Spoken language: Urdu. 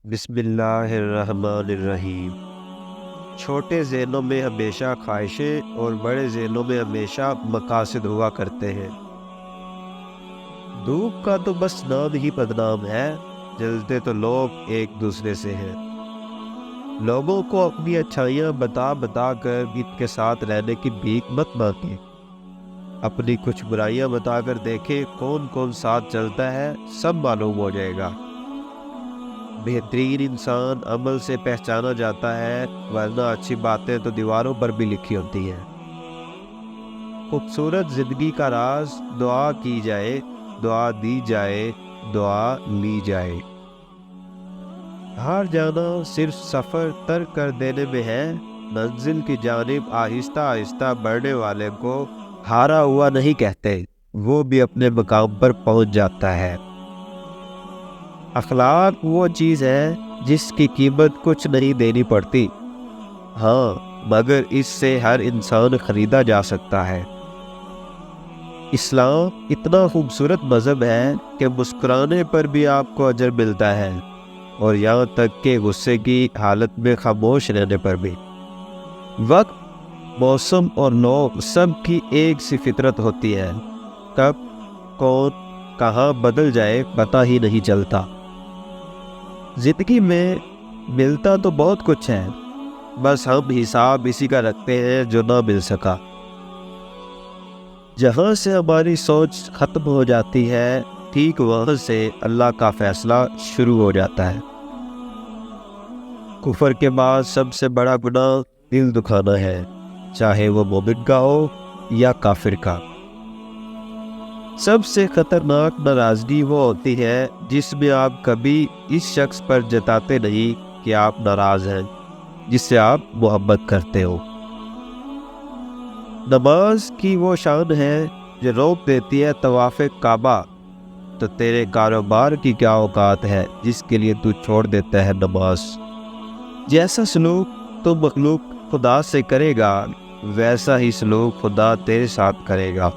بسم اللہ الرحمن الرحیم۔ چھوٹے ذہنوں میں ہمیشہ خواہشیں اور بڑے ذہنوں میں ہمیشہ مقاصد ہوا کرتے ہیں۔ دھوپ کا تو بس نام ہی بدنام ہے، جلتے تو لوگ ایک دوسرے سے ہیں۔ لوگوں کو اپنی اچھائیاں بتا بتا کر ان کے ساتھ رہنے کی بھیک مت مانگے۔ اپنی کچھ برائیاں بتا کر دیکھیں کون کون ساتھ چلتا ہے، سب معلوم ہو جائے گا۔ بہترین انسان عمل سے پہچانا جاتا ہے، ورنہ اچھی باتیں تو دیواروں پر بھی لکھی ہوتی ہیں۔ خوبصورت زندگی کا راز دعا کی جائے، دعا دی جائے، دعا لی جائے۔ ہار جانا صرف سفر طے کر دینے میں ہے، منزل کی جانب آہستہ آہستہ بڑھنے والے کو ہارا ہوا نہیں کہتے، وہ بھی اپنے مقام پر پہنچ جاتا ہے۔ اخلاق وہ چیز ہے جس کی قیمت کچھ نہیں دینی پڑتی، ہاں مگر اس سے ہر انسان خریدا جا سکتا ہے۔ اسلام اتنا خوبصورت مذہب ہے کہ مسکرانے پر بھی آپ کو اجر ملتا ہے، اور یہاں تک کہ غصے کی حالت میں خاموش رہنے پر بھی۔ وقت، موسم اور لوگ سب کی ایک سی فطرت ہوتی ہے، کب کون کہاں بدل جائے پتہ ہی نہیں چلتا۔ زندگی میں ملتا تو بہت کچھ ہے، بس ہم حساب اسی کا رکھتے ہیں جو نہ مل سکا۔ جہاں سے ہماری سوچ ختم ہو جاتی ہے، ٹھیک وہاں سے اللہ کا فیصلہ شروع ہو جاتا ہے۔ کفر کے بعد سب سے بڑا گناہ دل دکھانا ہے، چاہے وہ مومن کا ہو یا کافر کا۔ سب سے خطرناک ناراضگی وہ ہوتی ہے جس میں آپ کبھی اس شخص پر جتاتے نہیں کہ آپ ناراض ہیں، جس سے آپ محبت کرتے ہو۔ نماز کی وہ شان ہے جو روک دیتی ہے طواف کعبہ، تو تیرے کاروبار کی کیا اوقات ہے جس کے لیے تو چھوڑ دیتا ہے نماز۔ جیسا سلوک تو مخلوق خدا سے کرے گا، ویسا ہی سلوک خدا تیرے ساتھ کرے گا۔